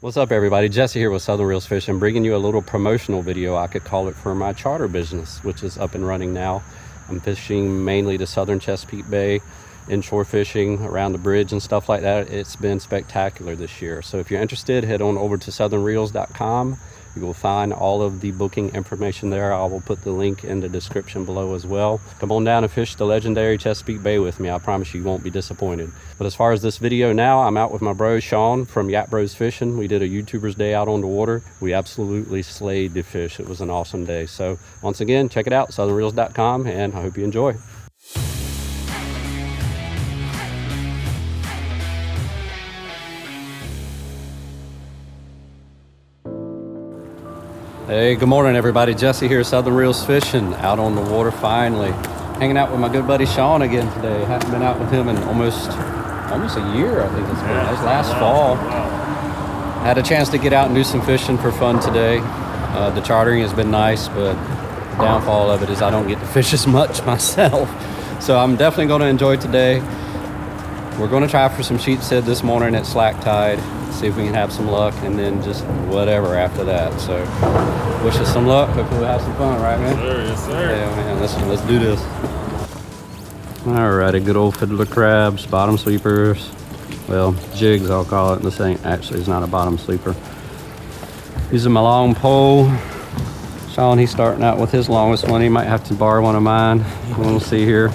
What's up, everybody? Jesse here with Southern Reels Fishing, bringing you a little promotional video, I could call it, for my charter business, which is up and running now. I'm fishing mainly the southern Chesapeake Bay, inshore fishing around the bridge and stuff like that. It's been spectacular this year. So if you're interested, head on over to southernreels.com. You will find all of the booking information there. I will put the link in the description below as well. Come on down and fish the legendary Chesapeake Bay with me. I promise you won't be disappointed. But as far as this video now, I'm out with my bro Sean from Yak Bros Fishing. We did a YouTuber's day out on the water. We absolutely slayed the fish. It was an awesome day. So once again, check it out, southernreels.com, and I hope you enjoy. Hey, good morning, everybody. Jesse here, Southern Reels Fishing, out on the water finally. Hanging out with my good buddy Sean again today. Haven't been out with him in almost a year, I think it's been. It was last fall. Had a chance to get out and do some fishing for fun today. The chartering has been nice, but the downfall of it is I don't get to fish as much myself. So I'm definitely going to enjoy today. We're going to try for some sheepshead this morning at slack tide. See if we can have some luck, and then just whatever after that. So wish us some luck. Hopefully we'll have some fun, right, man? Yes, sir. Yeah, man. Let's do this. Alrighty, good old fiddler crabs, bottom sleepers. Well, jigs, I'll call it. This ain't actually, it's not a bottom sleeper. Using my long pole. Sean, he's starting out with his longest one. He might have to borrow one of mine. We'll see here.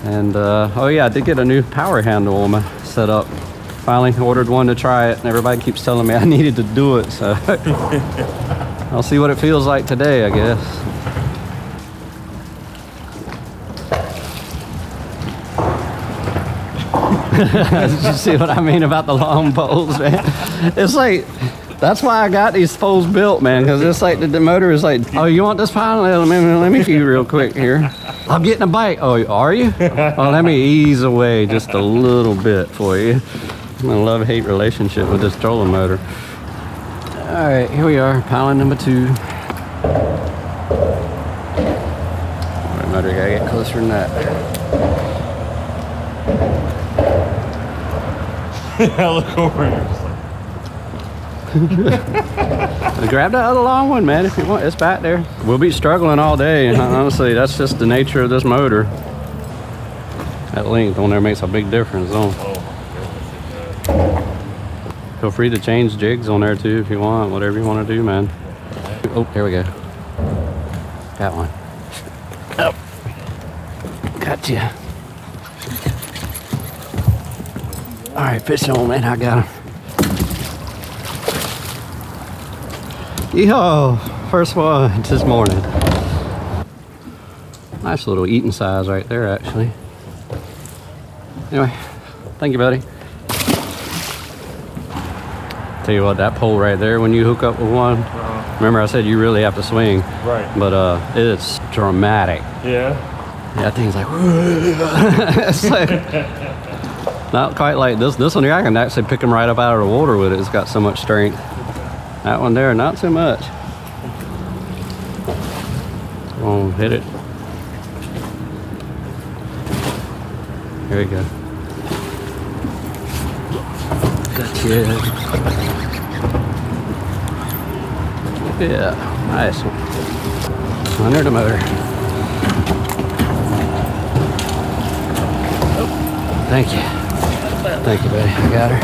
And oh yeah, I did get a new power handle on my setup. Finally ordered one to try it, and everybody keeps telling me I needed to do it, so I'll see what it feels like today, I guess. Did you see what I mean about the long poles, man? It's like, that's why I got these poles built, man, because it's like the motor is like, oh, you want this pile? Let me feed you real quick here. I'm getting a bite. Oh, are you? Oh, let me ease away just a little bit for you. I'm in a love-hate relationship with this trolling motor. All right, here we are, piling number 2. All right, motor, gotta get closer than that. I look over here. Grab that other long one, man, if you want. It's back there. We'll be struggling all day. Honestly, that's just the nature of this motor. That length on there makes a big difference, though. Feel free to change jigs on there too if you want, whatever you want to do, man. Oh, there we go. Got one. Oh, gotcha. All right, fish on, man. I got him. Yo, first one this morning. Nice little eating size right there, actually. Anyway, thank you, buddy. Tell you what, that pole right there, when you hook up with one, remember I said you really have to swing. Right. But it's dramatic. Yeah. Yeah, that thing's like, it's like, not quite like this. This one here, I can actually pick them right up out of the water with it. It's got so much strength. That one there, not so much. Come on, hit it. There you go. Gotcha. Yeah, nice one. Under the motor. Oh, thank you. Thank you, buddy. I got her.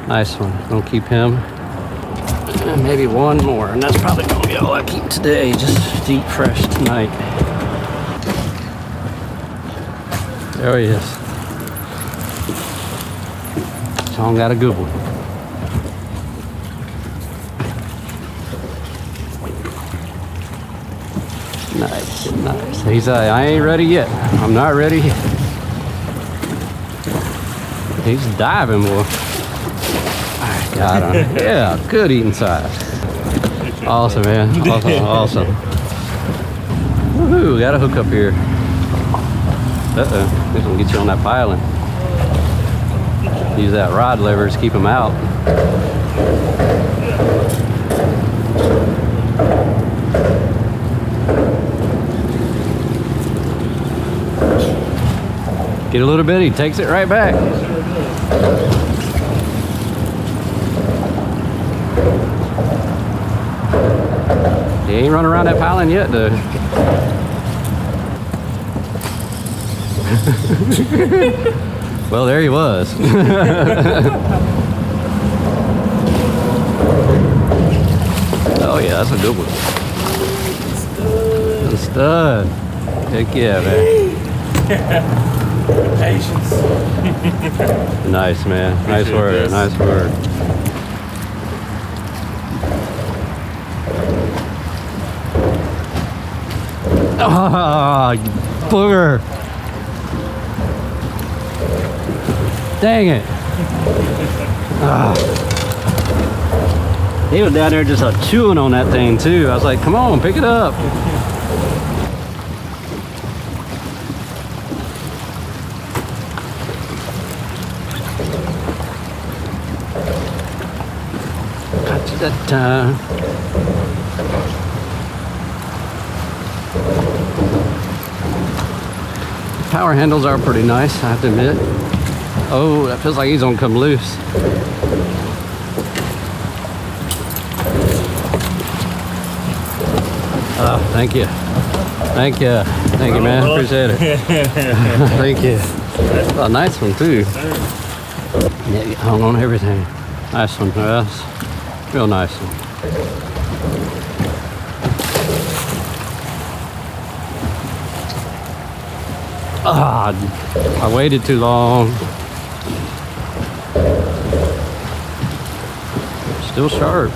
Nice one. Gonna keep him. And maybe one more, and that's probably gonna be all I keep today. Just deep fresh tonight. There he is. Sean got a good one. Nice, nice. He's I ain't ready yet. I'm not ready yet. He's diving, boy. I got him. Yeah, good eating size. Awesome, man. Awesome. Woohoo, got a hook up here. Uh-oh, this one get you on that piling. Use that rod lever to keep them out. Get a little bit, he takes it right back. ain't run around that piling yet, though. Well, there he was. Oh yeah, that's a good one. Stud. Heck yeah, man. Patience. Nice, man. Nice work. Nice work. Ah, booger. Dang it. Ah. He was down there just chewing on that thing too. I was like, come on, pick it up. Got you that time. Power handles are pretty nice, I have to admit. Oh, that feels like he's gonna come loose. Oh, thank you. Thank you. Thank you, man. Appreciate it. Thank you. A nice one, too. Yeah, you hung on everything. Nice one, Russ. Real nice one. Ah, I waited too long. Still sharp.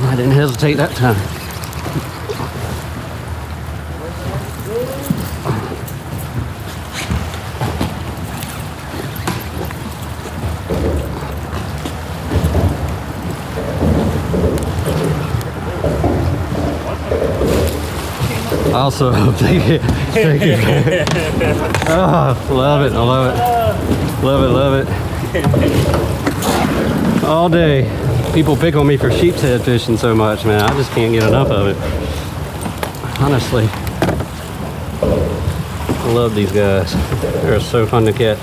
I didn't hesitate that time. Also, thank you. Thank you. Oh, love it. I love it. Love it, love it. All day. People pick on me for sheep's head fishing so much, man. I just can't get enough of it. Honestly. I love these guys. They're so fun to catch.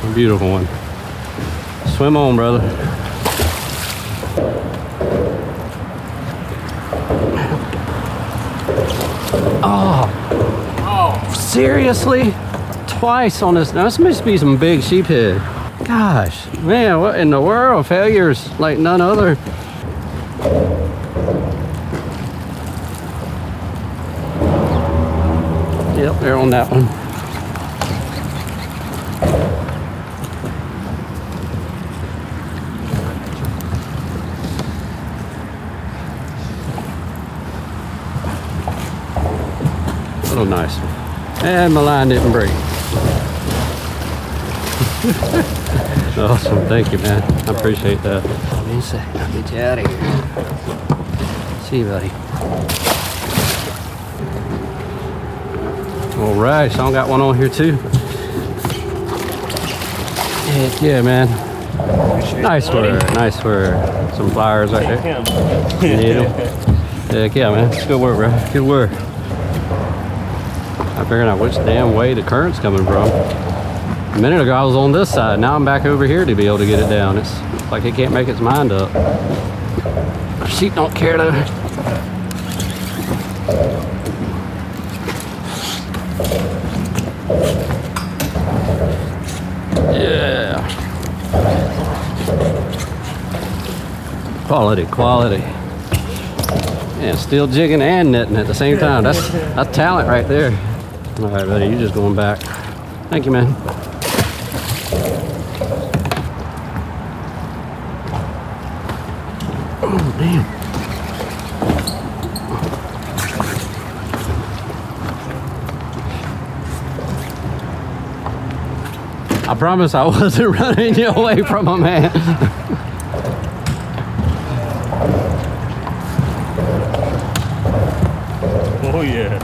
A beautiful one. Swim on, brother. Oh. Seriously? Twice on this. Now, this must be some big sheephead. Gosh, man, what in the world? Failures like none other. Yep, they're on that one. Little nice one. And my line didn't break. Awesome, thank you, man. I appreciate that. Let me see, I'll get you out of here. See you, buddy. All right, so I got one on here too. Heck yeah, man. Nice work, nice work. Some pliers right there. Yeah. Heck yeah, man. Good work, bro. Good work. I'm figuring out which damn way the current's coming from. A minute ago I was on this side, now I'm back over here to be able to get it down. It's like it can't make its mind up. Our sheep don't care though. Yeah. Quality, quality. Yeah, still jigging and netting at the same time. That's talent right there. All right, buddy, you just going back. Thank you, man. Oh, damn. I promise I wasn't running you away from a man. Oh, yeah.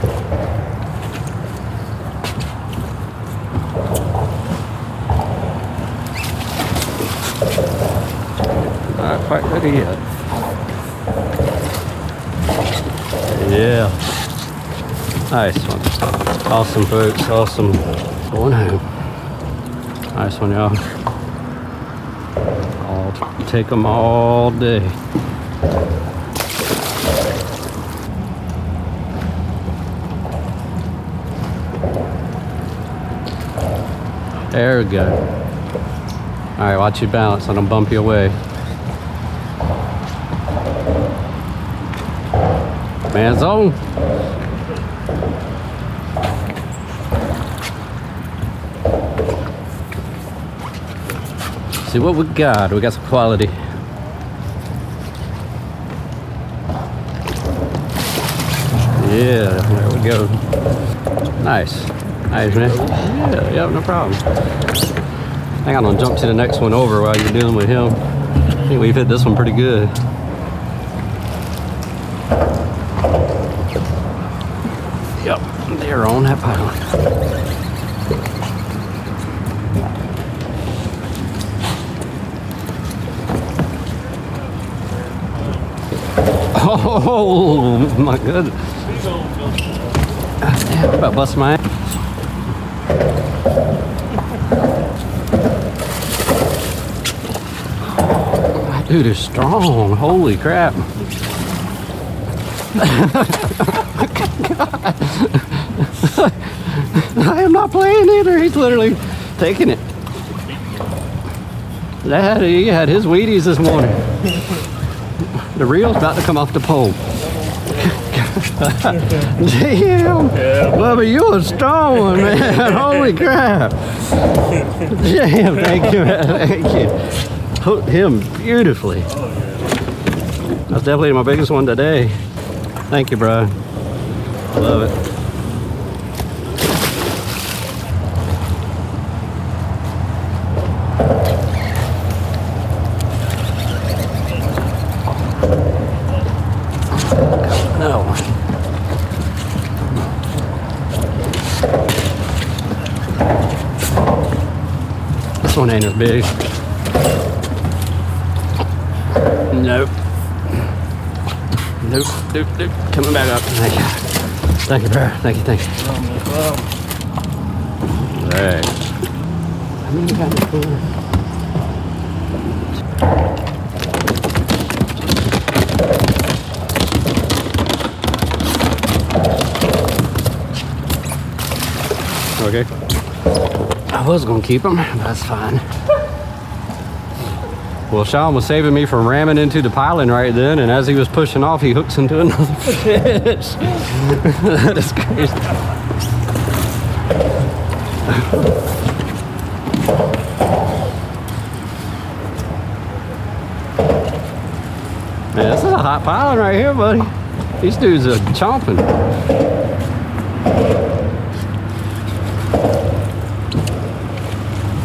Not quite ready yet. Yeah. Nice one. Awesome, folks. Awesome. Going home. Nice one, y'all. I'll take them all day. There we go. All right, watch your balance. I don't bump you away. Man's on. See what we got. We got some quality. Yeah, there we go. Nice. Nice, man. Yeah, no problem. I think I'm gonna jump to the next one over while you're dealing with him. I think we've hit this one pretty good. Yep, they're on that pile. Oh my goodness. Damn, I'm about to bust my ass. That dude is strong. Holy crap. I am not playing either. He's literally taking it. He had his Wheaties this morning. The reel's about to come off the pole. Damn. Bubba, you're a strong one, man. Holy crap. Damn, thank you, man. Thank you. Hooked him beautifully. That's definitely my biggest one today. Thank you, bro. Love it. No. This one ain't as big. Nope. Nope. Coming back up. Thank you. Thank you, bro. Thank you. Alright. How many got in the cooler? Okay. I was gonna keep him, but that's fine. Well, Sean was saving me from ramming into the piling right then, and as he was pushing off, he hooks into another fish. That is crazy. Man, this is a hot piling right here, buddy. These dudes are chomping.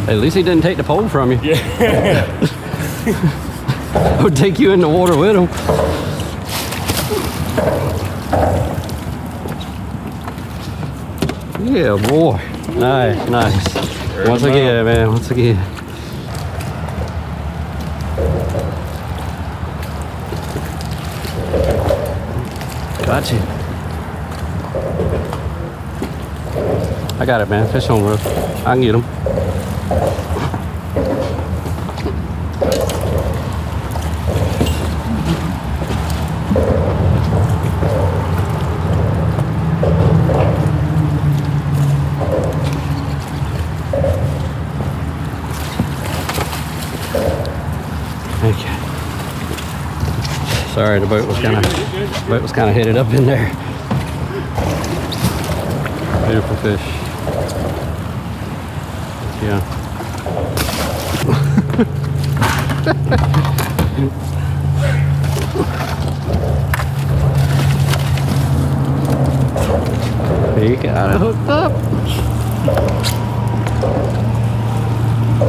At least he didn't take the pole from you. Yeah. I would take you in the water with him. Yeah, boy. Nice. Once again, man. Once again. Got you. I got it, man. Fish on, bro. I can get him. Okay. Sorry, the boat was kind of headed up in there. Beautiful fish. Yeah. He got it hooked up.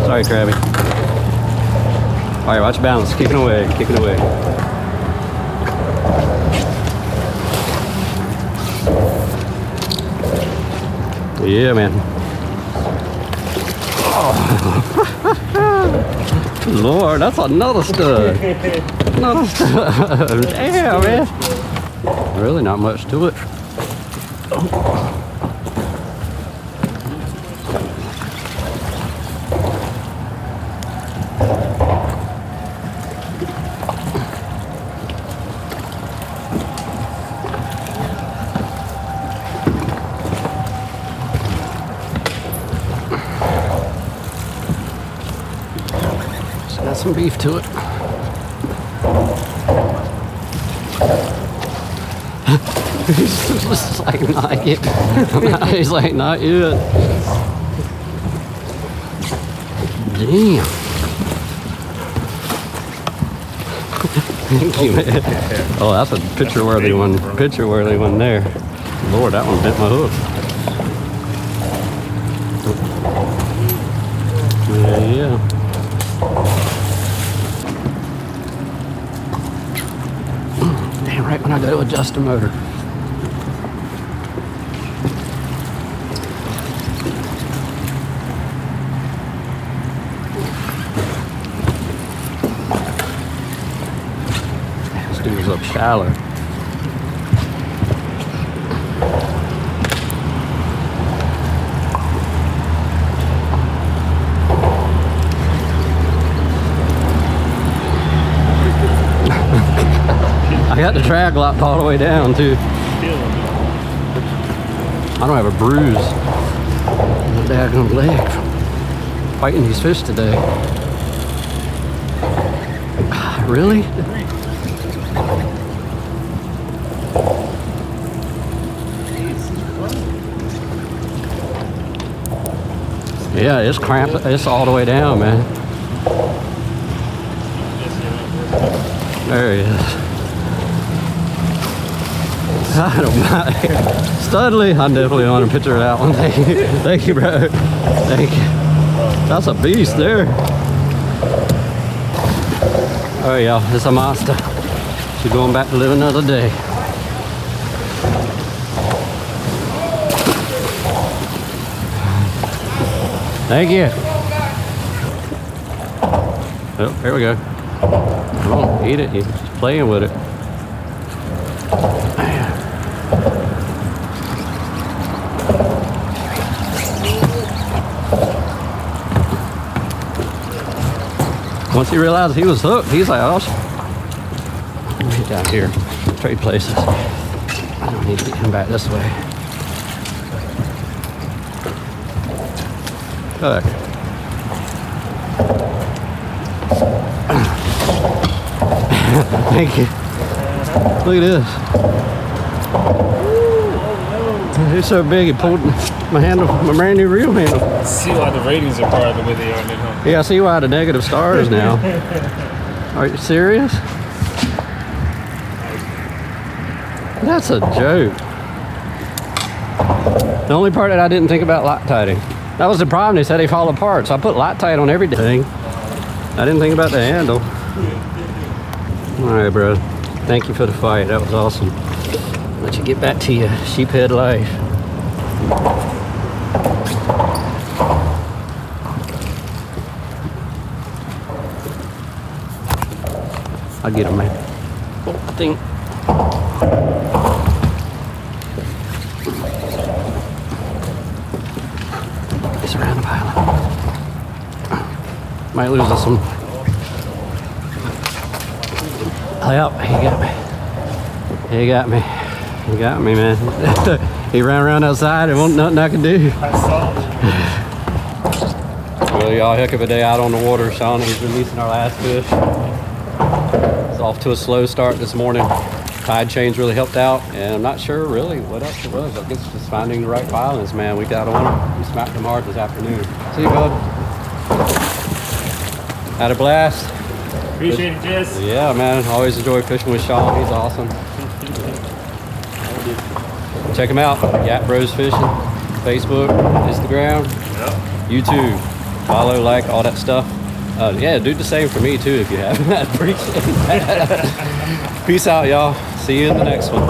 Sorry, Krabby. All right, watch your balance. Kicking away. Yeah, man. Oh. Lord, that's another stud. Another stud. Damn, man. Really not much to it. some beef to it. He's just like, not yet. He's like, not yet. Damn. Thank you, man. Oh, that's a picture-worthy one. Picture-worthy one there. Lord, that one bit my hook. Yeah. Damn, right when I go to adjust the motor. This dude's up shallow. I got the drag locked all the way down too. I don't have a bruise on the daggone leg from fighting these fish today. Really? Yeah, it's cramped. It's all the way down, man. There he is. I don't mind. Studley, I definitely want a picture of that one. Thank you. Thank you, bro. Thank you. That's a beast there. Oh yeah, it's a monster. She's going back to live another day. Thank you. Oh, here we go. Come on, eat it. You're just playing with it. Once he realized he was hooked, he's like, oh, let me get down here, trade places. I don't need to get him back this way. Look. Thank you. Look at this. He's so big, he pulled my handle, my brand new reel handle. See why the ratings are part of the way they are now. Yeah, I see why the negative stars now. Are you serious? That's a joke. The only part that I didn't think about Loctiting. That was the problem. They said they fall apart, so I put Loctite on everything. I didn't think about the handle. All right, bro. Thank you for the fight. That was awesome. Let you get back to your sheephead life. I'll get him, man. I think. He's around the pile. Might lose us some. Yep, he got me. He got me. He got me, man. He ran around outside. There wasn't nothing I could do. Well, y'all, heck of a day out on the water. Sean is releasing our last fish. It's off to a slow start this morning. Tide change really helped out, and I'm not sure really what else it was. I guess just finding the right violence, man. We got on them. We smacked them hard this afternoon. See you, bud. Had a blast. Appreciate it, Jess. Yeah, man. Always enjoy fishing with Sean. He's awesome. Check him out. Yak Bros Fishing. Facebook, Instagram, YouTube. Follow, like, all that stuff. Yeah, do the same for me too if you haven't. I appreciate that. Peace out, y'all. See you in the next one.